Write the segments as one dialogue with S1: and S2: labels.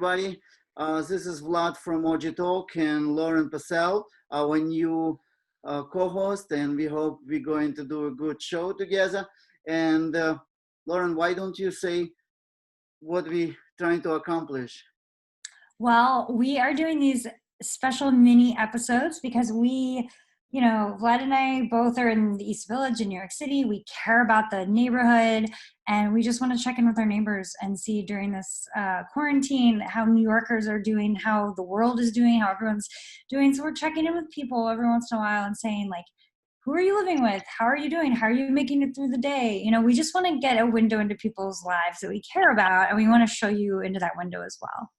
S1: everybody. This is Vlad from OG Talk and Lauren Passell, our new co-host, and we hope we're going to do a good show together. And Lauren, why don't you say what we're trying to accomplish?
S2: Well, we are doing these special mini episodes because we, Vlad and I both are in the East Village in New York City. We care about the neighborhood, and we just want to check in with our neighbors and see during this quarantine how New Yorkers are doing, how the world is doing, how everyone's doing. So we're checking in with people every once in a while and saying, like, who are you living with? How are you doing? How are you making it through the day? We just want to get a window into people's lives that we care about, and we want to show you into that window as well.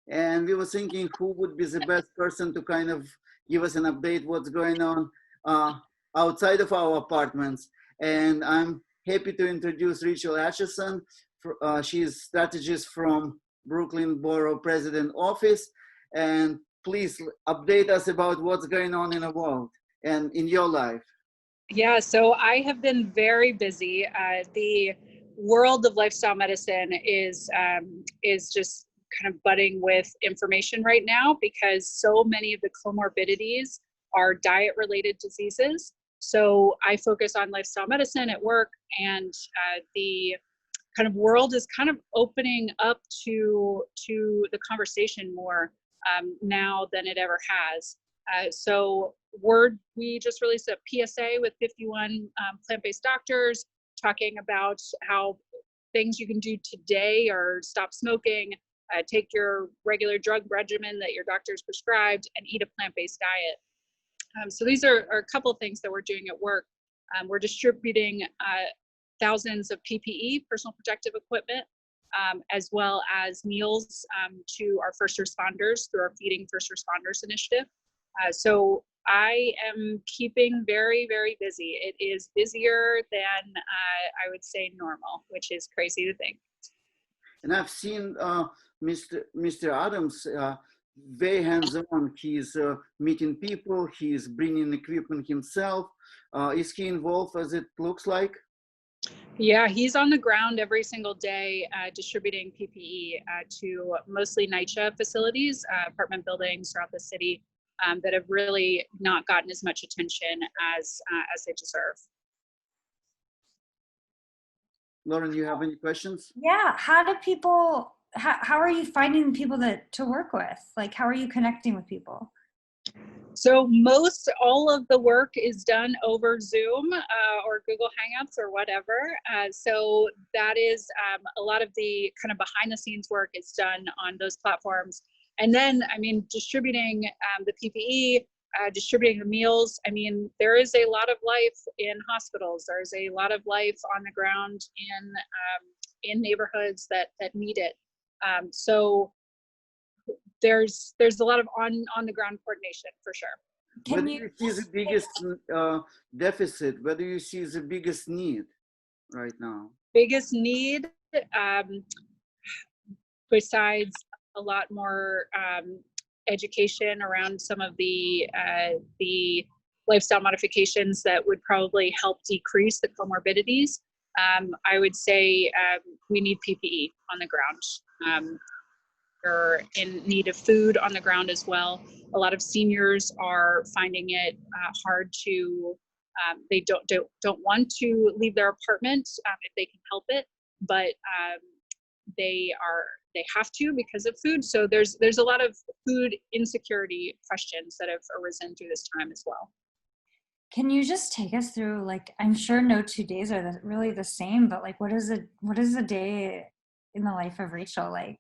S1: And we were thinking who would be the best person to kind of give us an update what's going on outside of our apartments. And I'm happy to introduce Rachel Atcheson. She's strategist from Brooklyn Borough President Office. And please update us about what's going on in the world and in your life.
S3: Yeah, so I have been very busy. The world of lifestyle medicine is just kind of budding with information right now because so many of the comorbidities are diet-related diseases. So I focus on lifestyle medicine at work, and the kind of world is kind of opening up to the conversation more now than it ever has. So we just released a PSA with 51 plant-based doctors talking about how things you can do today are stop smoking, take your regular drug regimen that your doctor's prescribed, and eat a plant-based diet. So these are a couple of things that we're doing at work. We're distributing thousands of PPE, personal protective equipment, as well as meals to our first responders through our Feeding First Responders initiative. So I am keeping very, very busy. It is busier than I would say normal, which is crazy to think.
S1: And I've seen Mr. Adams very hands-on. He's meeting people, he's bringing equipment himself. Is he involved as it looks like?
S3: Yeah, he's on the ground every single day distributing PPE to mostly NYCHA facilities, apartment buildings throughout the city that have really not gotten as much attention as they deserve.
S1: Lauren, you have any questions?
S2: Yeah, how are you finding people to work with? Like, how are you connecting with people?
S3: So all of the work is done over Zoom or Google Hangouts or whatever. So that is a lot of the kind of behind the scenes work is done on those platforms. And then, distributing the PPE, distributing the meals. There is a lot of life in hospitals. There's a lot of life on the ground in neighborhoods that need it. So there's a lot of on the ground coordination for sure.
S1: Where do you see the biggest deficit? Where do you see the biggest need right now?
S3: Biggest need, besides a lot more education around some of the lifestyle modifications that would probably help decrease the comorbidities. I would say we need PPE on the ground. We're in need of food on the ground as well. A lot of seniors are finding it hard to. They don't want to leave their apartment if they can help it, but they have to because of food. So there's a lot of food insecurity questions that have arisen through this time as well.
S2: Can you just take us through, like, I'm sure no 2 days are really the same, but like, what is a day in the life of Rachel like?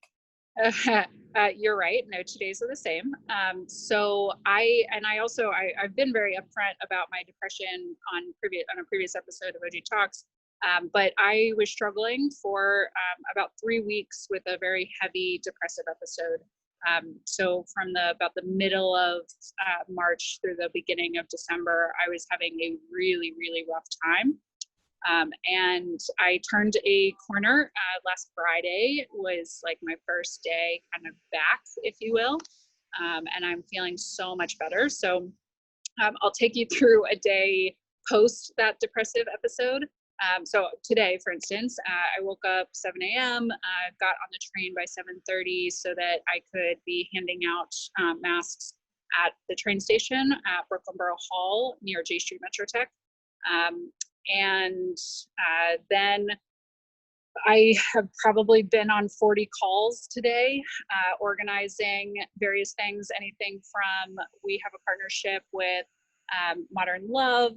S3: You're right. No 2 days are the same. So I've been very upfront about my depression on a previous episode of OG Talks. But I was struggling for about 3 weeks with a very heavy depressive episode. So from about the middle of March through the beginning of December, I was having a really, really rough time. And I turned a corner. Last Friday was like my first day kind of back, if you will. And I'm feeling so much better. So I'll take you through a day post that depressive episode. So today, for instance, I woke up 7 a.m., got on the train by 7:30 so that I could be handing out masks at the train station at Brooklyn Borough Hall near J Street Metro Tech. And then I have probably been on 40 calls today, organizing various things, anything from we have a partnership with Modern Love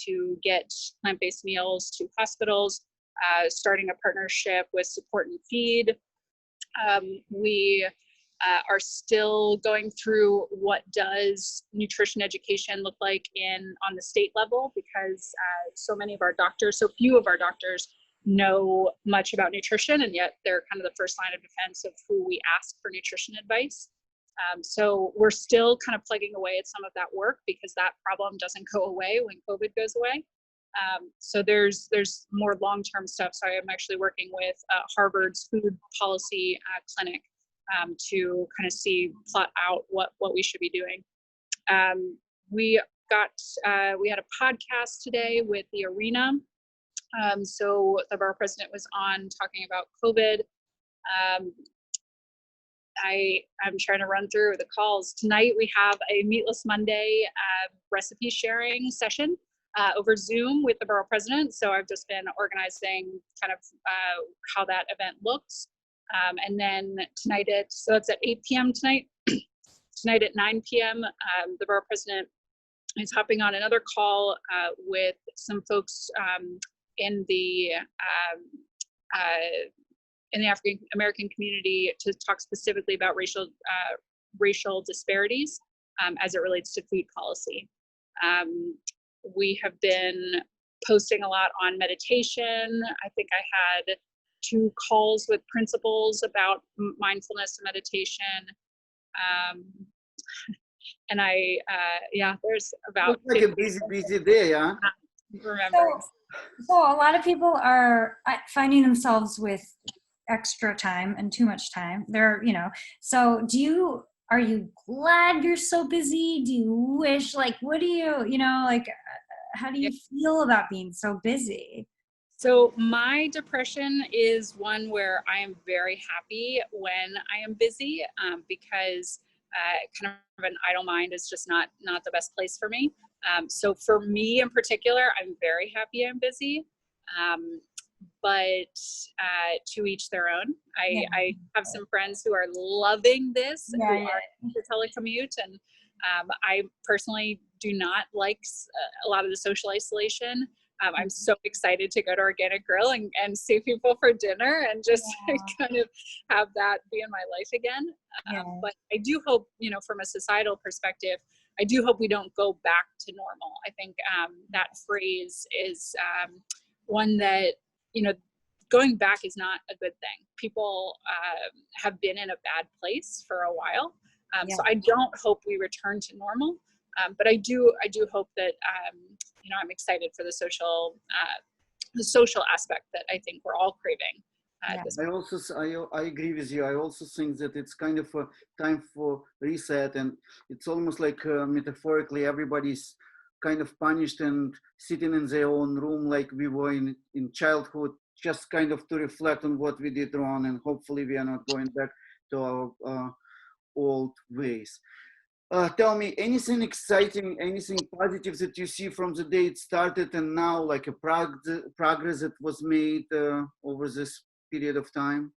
S3: to get plant-based meals to hospitals, starting a partnership with Support and Feed. We are still going through what does nutrition education look like on the state level, because so few of our doctors know much about nutrition, and yet they're kind of the first line of defense of who we ask for nutrition advice. So we're still kind of plugging away at some of that work, because that problem doesn't go away when COVID goes away. So there's more long-term stuff. So I'm actually working with Harvard's food policy clinic to kind of plot out what we should be doing. We had a podcast today with the Arena. So the borough president was on talking about COVID. I'm trying to run through the calls. Tonight we have a Meatless Monday recipe sharing session over Zoom with the borough president. So I've just been organizing kind of how that event looks. And then tonight so it's at 8 p.m. tonight. Tonight at 9 p.m. The borough president is hopping on another call with some folks in the African American community to talk specifically about racial disparities as it relates to food policy. We have been posting a lot on meditation. I think I had 2 calls with principals about mindfulness and meditation. And there's about
S1: looks like a busy day, yeah.
S3: Remember.
S2: So a lot of people are finding themselves with extra time and too much time. So are you glad you're so busy? Do you wish, what do you, how do you feel about being so busy?
S3: So my depression is one where I am very happy when I am busy, because kind of an idle mind is just not the best place for me. So for me in particular, I'm very happy I'm busy, but to each their own. I have some friends who are loving this, who are to telecommute, and I personally do not like a lot of the social isolation. I'm so excited to go to Organic Grill and see people for dinner and just kind of have that be in my life again. But I do hope, from a societal perspective, I do hope we don't go back to normal. I think that phrase is one that, going back is not a good thing. People have been in a bad place for a while. So I don't hope we return to normal. But I do hope that, I'm excited for the social aspect that I think we're all craving.
S1: I agree with you. I also think that it's kind of a time for reset, and it's almost like metaphorically everybody's kind of punished and sitting in their own room like we were in childhood, just kind of to reflect on what we did wrong, and hopefully we are not going back to our old ways. Tell me, anything exciting, anything positive that you see from the day it started and now, like a progress that was made over this period of time?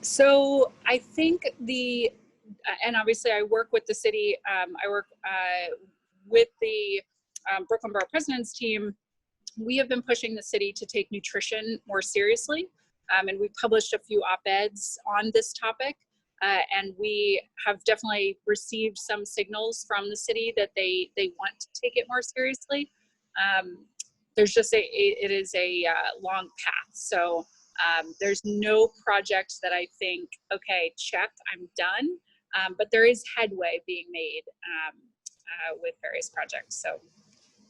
S3: So I think and obviously I work with the city, I work with the Brooklyn Borough President's team. We have been pushing the city to take nutrition more seriously. And we published a few op-eds on this topic. And we have definitely received some signals from the city that they want to take it more seriously. There's just it is a long path. So there's no project that I think, okay, check, I'm done. But there is headway being made with various projects. So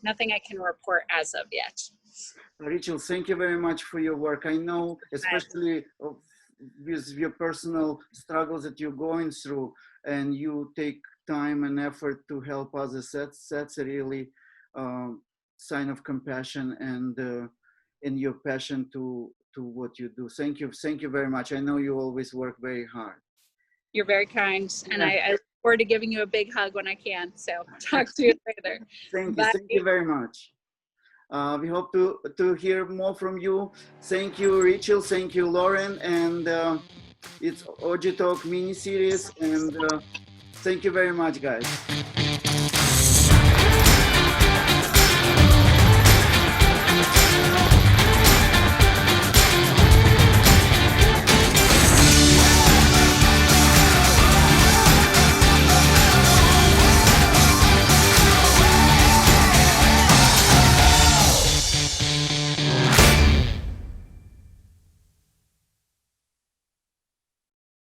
S3: nothing I can report as of yet.
S1: Rachel, thank you very much for your work. I know, especially with your personal struggles that you're going through, and you take time and effort to help others. That's really sign of compassion and your passion to what you do. Thank you very much. I know you always work very hard.
S3: You're very kind, and
S1: Yeah.
S3: I look forward to giving you a big hug when I can. So talk to you later.
S1: Thank
S3: Bye.
S1: you very much. We hope to hear more from you. Thank you, Rachel. Thank you, Lauren. And it's OG Talk mini series. And thank you very much, guys.